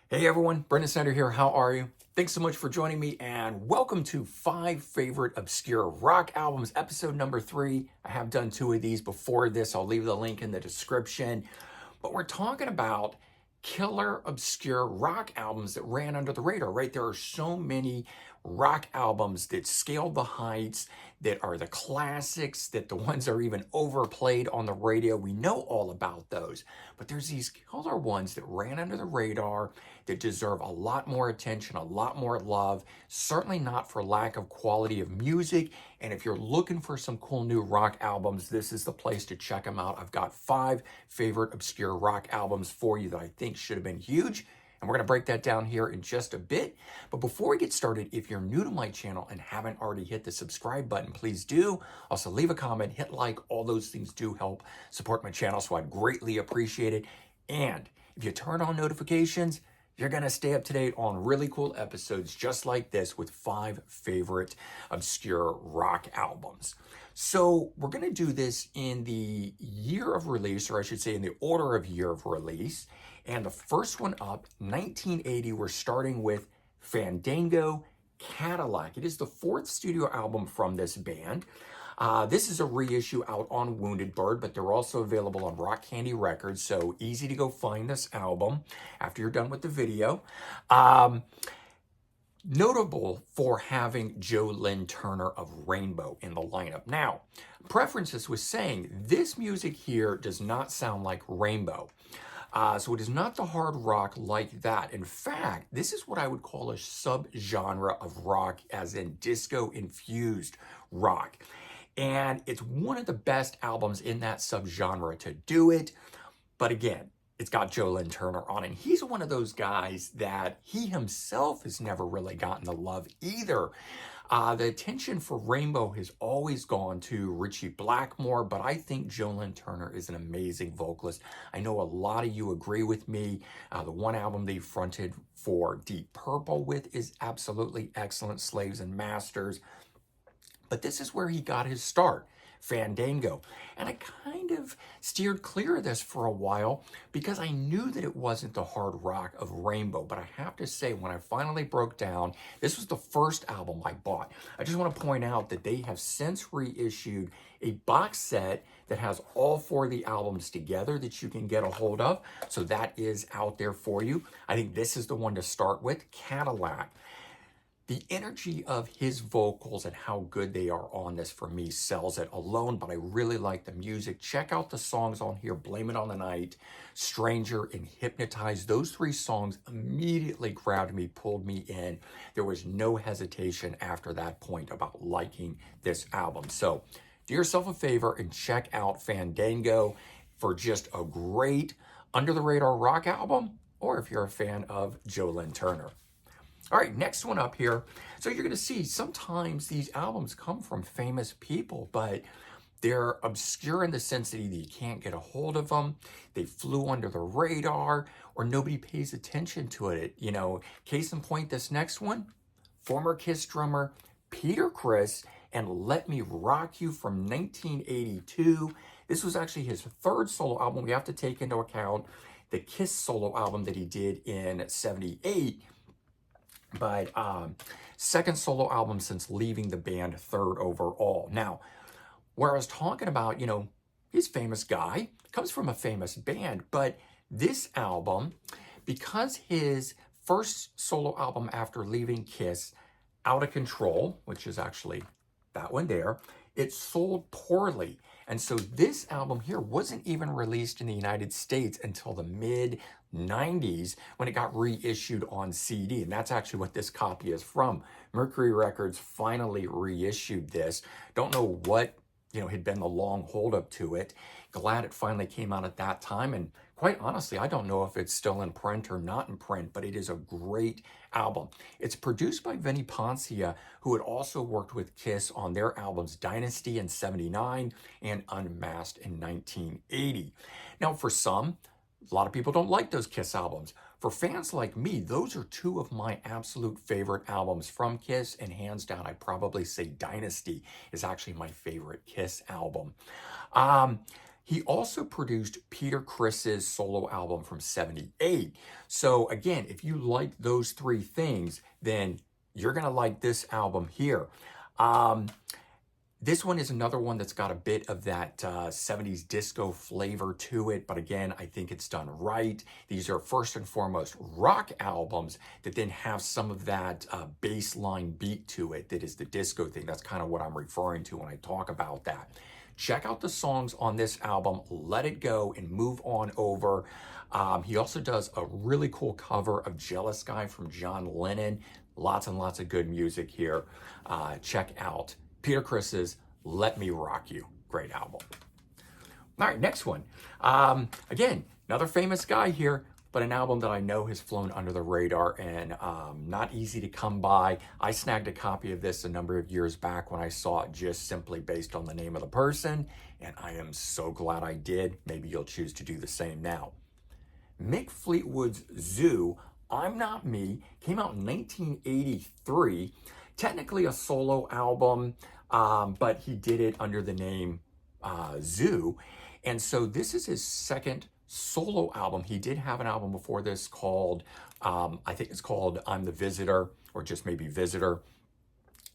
Hey everyone, Brendan Snyder here. How are you? Thanks so much for joining me and welcome to 5 Favorite Obscure Rock Albums, episode number 3. I have done 2 of these before this. I'll leave the link in the description. But we're talking about killer obscure rock albums that ran under the radar, right? There are so many rock albums that scaled the heights, that are the classics, that the ones that are even overplayed on the radio. We know all about those. But there's these killer ones that ran under the radar that deserve a lot more attention, a lot more love, certainly not for lack of quality of music. And if you're looking for some cool new rock albums, this is the place to check them out. I've got 5 favorite obscure rock albums for you that I think should have been huge. And we're going to break that down here in just a bit. But before we get started, if you're new to my channel and haven't already hit the subscribe button, please do. Also, leave a comment, hit like. All those things do help support my channel, so I'd greatly appreciate it. And if you turn on notifications, you're going to stay up to date on really cool episodes just like this with 5 favorite obscure rock albums. So we're going to do this in the year of release, or I should say in the order of year of release. And the first one up, 1980, we're starting with Fandango Cadillac. It is the 4th studio album from this band. This is a reissue out on Wounded Bird, but they're also available on Rock Candy Records, so easy to go find this album after you're done with the video. Notable for having Joe Lynn Turner of Rainbow in the lineup. Now, preferences was saying this music here does not sound like Rainbow. So it is not the hard rock like that. In fact, this is what I would call a subgenre of rock, as in disco-infused rock. And it's one of the best albums in that subgenre to do it. But again, it's got Joe Lynn Turner on it. And he's one of those guys that he himself has never really gotten the love either. The attention for Rainbow has always gone to Richie Blackmore, but I think Joe Lynn Turner is an amazing vocalist. I know a lot of you agree with me. The one album they fronted for Deep Purple with is absolutely excellent, Slaves and Masters. But this is where he got his start, Fandango. And I kind of steered clear of this for a while because I knew that it wasn't the hard rock of Rainbow. But I have to say, when I finally broke down, this was the first album I bought. I just want to point out that they have since reissued a box set that has all 4 of the albums together that you can get a hold of. So that is out there for you. I think this is the one to start with, Cadillac. The energy of his vocals and how good they are on this, for me, sells it alone, but I really like the music. Check out the songs on here: Blame It on the Night, Stranger, and Hypnotize. Those 3 songs immediately grabbed me, pulled me in. There was no hesitation after that point about liking this album. So do yourself a favor and check out Fandango for just a great under-the-radar rock album, or if you're a fan of Joe Lynn Turner. All right, next one up here. So you're going to see sometimes these albums come from famous people, but they're obscure in the sense that either you can't get a hold of them, they flew under the radar, or nobody pays attention to it. You know, case in point, this next one, former Kiss drummer Peter Criss and Let Me Rock You from 1982. This was actually his 3rd solo album. We have to take into account the Kiss solo album that he did in 78. But 2nd solo album since leaving the band, 3rd overall. Now, where I was talking about, he's a famous guy, comes from a famous band, but this album, because his first solo album after leaving Kiss, Out of Control, which is actually that one there, it sold poorly. And so this album here wasn't even released in the United States until the mid-90s when it got reissued on CD. And that's actually what this copy is from. Mercury Records finally reissued this. Don't know what, had been the long holdup to it. Glad it finally came out at that time. And quite honestly, I don't know if it's still in print or not in print, but it is a great album. It's produced by Vinnie Poncia, who had also worked with Kiss on their albums Dynasty in 79 and Unmasked in 1980. Now, for some, a lot of people don't like those Kiss albums. For fans like me, those are 2 of my absolute favorite albums from Kiss, and hands down, I'd probably say Dynasty is actually my favorite Kiss album. He also produced Peter Criss's solo album from '78. So again, if you like those three things, then you're going to like this album here. Um, this one is another one that's got a bit of that 70s disco flavor to it, but again, I think it's done right. These are first and foremost rock albums that then have some of that bass line beat to it that is the disco thing. That's kind of what I'm referring to when I talk about that. Check out the songs on this album, Let It Go and Move On Over. He also does a really cool cover of Jealous Guy from John Lennon. Lots and lots of good music here. Check out Peter Criss's Let Me Rock You. Great album. All right, next one. Again, another famous guy here, but an album that I know has flown under the radar and not easy to come by. I snagged a copy of this a number of years back when I saw it just simply based on the name of the person, and I am so glad I did. Maybe you'll choose to do the same now. Mick Fleetwood's Zoo, I'm Not Me, came out in 1983. Technically a solo album, but he did it under the name Zoo. And so this is his second solo album. He did have an album before this called, I think it's called I'm the Visitor, or just maybe Visitor.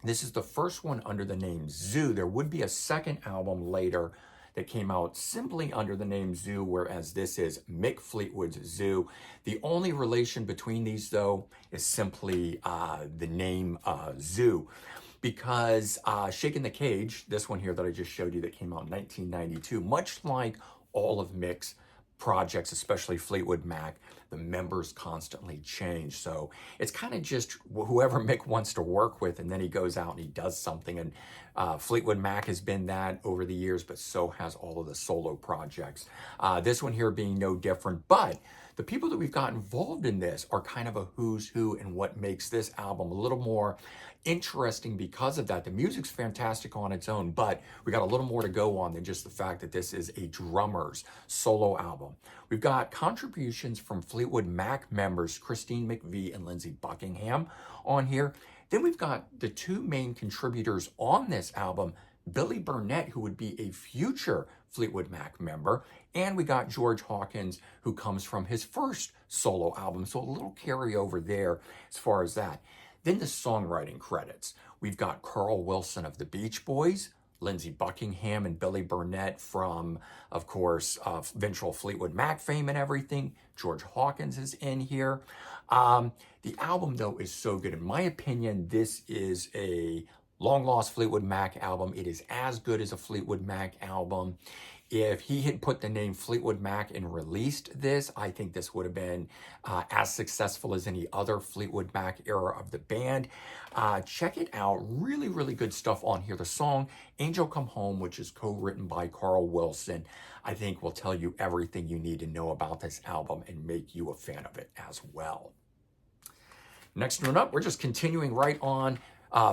This is the first one under the name Zoo. There would be a second album later that came out simply under the name Zoo, whereas this is Mick Fleetwood's Zoo. The only relation between these, though, is simply the name Zoo. Because Shaking the Cage, this one here that I just showed you that came out in 1992, much like all of Mick's projects, especially Fleetwood Mac, the members constantly change. So it's kind of just whoever Mick wants to work with, and then he goes out and he does something. And Fleetwood Mac has been that over the years, but so has all of the solo projects. This one here being no different, but the people that we've got involved in this are kind of a who's who and what makes this album a little more interesting because of that. The music's fantastic on its own, but we got a little more to go on than just the fact that this is a drummer's solo album. We've got contributions from Fleetwood Mac members Christine McVie and Lindsey Buckingham on here. Then we've got the two main contributors on this album, Billy Burnett, who would be a future Fleetwood Mac member, and we got George Hawkins, who comes from his first solo album, so a little carryover there as far as that. Then the songwriting credits. We've got Carl Wilson of the Beach Boys, Lindsey Buckingham and Billy Burnett from, of course, eventual Fleetwood Mac fame and everything. George Hawkins is in here. The album, though, is so good. In my opinion, this is a long-lost Fleetwood Mac album. It is as good as a Fleetwood Mac album. If he had put the name Fleetwood Mac and released this, I think this would have been as successful as any other Fleetwood Mac era of the band. Check it out. Really, really good stuff on here. The song Angel Come Home, which is co-written by Carl Wilson, I think will tell you everything you need to know about this album and make you a fan of it as well. Next one up, we're just continuing right on.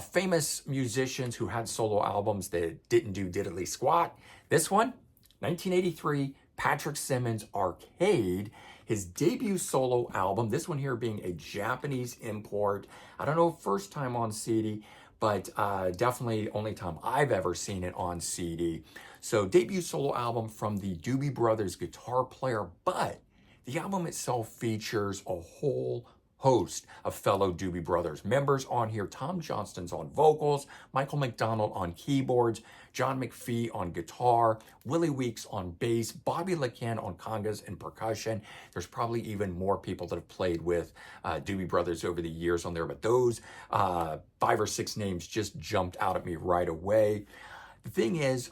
Famous musicians who had solo albums that didn't do diddly squat. This one, 1983, Patrick Simmons, Arcade, his debut solo album. This one here being a Japanese import. I don't know, first time on CD, but definitely only time I've ever seen it on CD. So debut solo album from the Doobie Brothers guitar player, but the album itself features a whole host of fellow Doobie Brothers members on here. Tom Johnston's on vocals, Michael McDonald on keyboards, John McPhee on guitar, Willie Weeks on bass, Bobby LeCan on congas and percussion. There's probably even more people that have played with Doobie Brothers over the years on there, but those 5 or 6 names just jumped out at me right away. The thing is,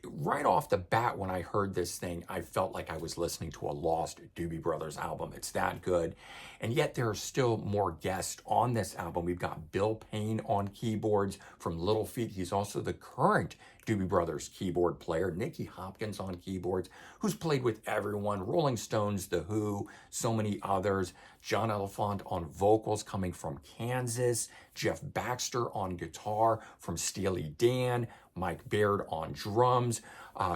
right off the bat, when I heard this thing, I felt like I was listening to a lost Doobie Brothers album. It's that good. And yet there are still more guests on this album. We've got Bill Payne on keyboards from Little Feat. He's also the current Doobie Brothers keyboard player. Nicky Hopkins on keyboards, who's played with everyone. Rolling Stones, The Who, so many others. John Elephant on vocals coming from Kansas. Jeff Baxter on guitar from Steely Dan. Mike Baird on drums,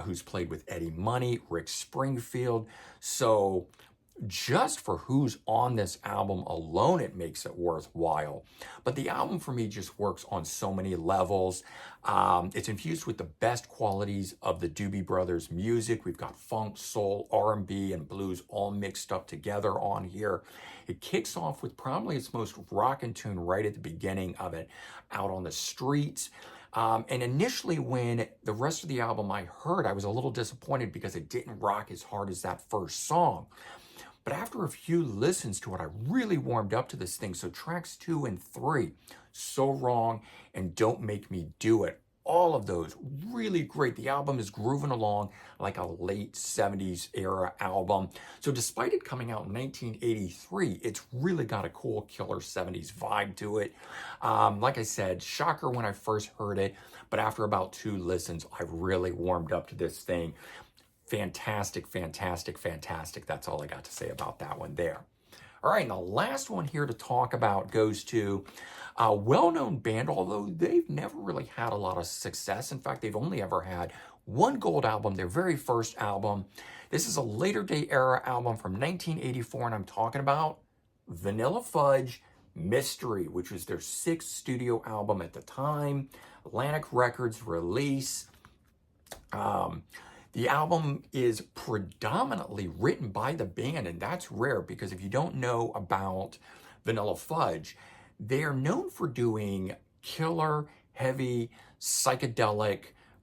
who's played with Eddie Money, Rick Springfield. So just for who's on this album alone, it makes it worthwhile. But the album for me just works on so many levels. It's infused with the best qualities of the Doobie Brothers music. We've got funk, soul, R&B, and blues all mixed up together on here. It kicks off with probably its most rockin' tune right at the beginning of it, Out on the Streets. And initially, when the rest of the album I heard, I was a little disappointed because it didn't rock as hard as that first song. But after a few listens to it, I really warmed up to this thing. So tracks 2 and 3, So Wrong and Don't Make Me Do It, all of those really great. The album is grooving along like a late 70s era album. So despite it coming out in 1983, it's really got a cool killer 70s vibe to it. Like I said, shocker when I first heard it, but after about 2 listens, I really warmed up to this thing. Fantastic, fantastic, fantastic. That's all I got to say about that one there. All right, and the last one here to talk about goes to a well-known band, although they've never really had a lot of success. In fact, they've only ever had one gold album, their very first album. This is a later day era album from 1984, and I'm talking about Vanilla Fudge Mystery, which was their 6th studio album at the time, Atlantic Records release. The album is predominantly written by the band, and that's rare because if you don't know about Vanilla Fudge, they are known for doing killer, heavy, psychedelic,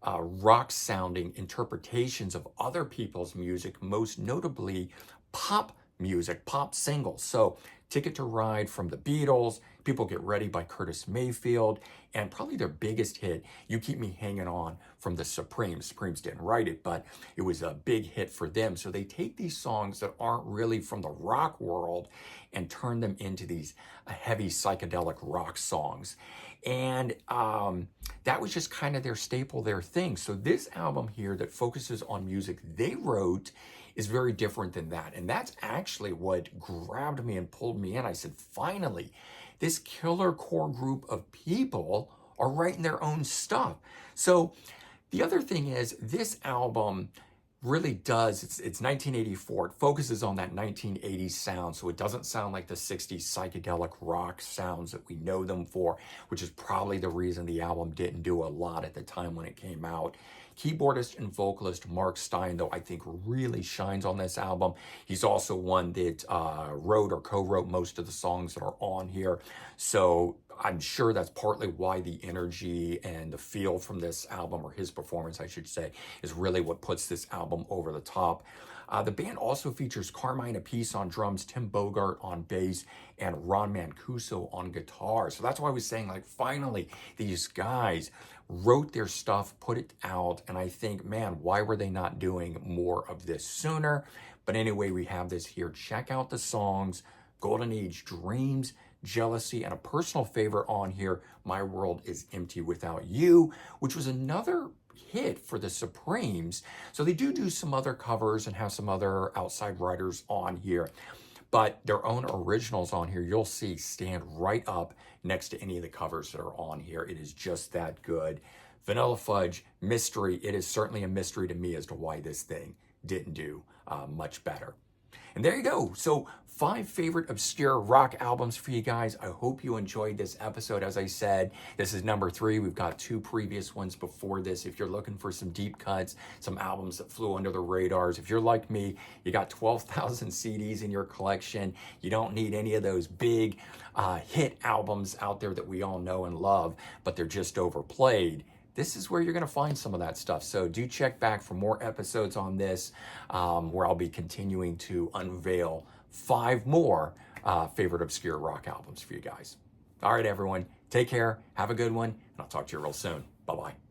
rock-sounding interpretations of other people's music, most notably pop music, pop singles. So Ticket to Ride from the Beatles, People Get Ready by Curtis Mayfield, and probably their biggest hit, You Keep Me Hanging On from the Supremes. Supremes didn't write it, but it was a big hit for them. So they take these songs that aren't really from the rock world and turn them into these heavy psychedelic rock songs. And that was just kind of their staple, their thing. So this album here that focuses on music they wrote is very different than that. And that's actually what grabbed me and pulled me in. I said, finally, this killer core group of people are writing their own stuff. So the other thing is this album really does, it's 1984. It focuses on that 1980s sound. So it doesn't sound like the 60s psychedelic rock sounds that we know them for, which is probably the reason the album didn't do a lot at the time when it came out. Keyboardist and vocalist Mark Stein, though, I think really shines on this album. He's also one that wrote or co-wrote most of the songs that are on here. So I'm sure that's partly why the energy and the feel from this album, or his performance, I should say, is really what puts this album over the top. The band also features Carmine Appice on drums, Tim Bogart on bass, and Ron Mancuso on guitar. So that's why I was saying, like, finally, these guys wrote their stuff, put it out, and I think, man, why were they not doing more of this sooner? But anyway, we have this here. Check out the songs: Golden Age Dreams, Jealousy, and a personal favorite on here, My World Is Empty Without You, which was another hit for the Supremes. So they do some other covers and have some other outside writers on here, but their own originals on here, you'll see, stand right up next to any of the covers that are on here. It is just that good. Vanilla Fudge Mystery. It is certainly a mystery to me as to why this thing didn't do much better. And there you go. So 5 favorite obscure rock albums for you guys. I hope you enjoyed this episode. As I said, this is number 3. We've got 2 previous ones before this. If you're looking for some deep cuts, some albums that flew under the radars, if you're like me, you got 12,000 CDs in your collection, you don't need any of those big hit albums out there that we all know and love, but they're just overplayed. This is where you're going to find some of that stuff. So do check back for more episodes on this, where I'll be continuing to unveil 5 more favorite obscure rock albums for you guys. All right, everyone, take care, have a good one, and I'll talk to you real soon. Bye-bye.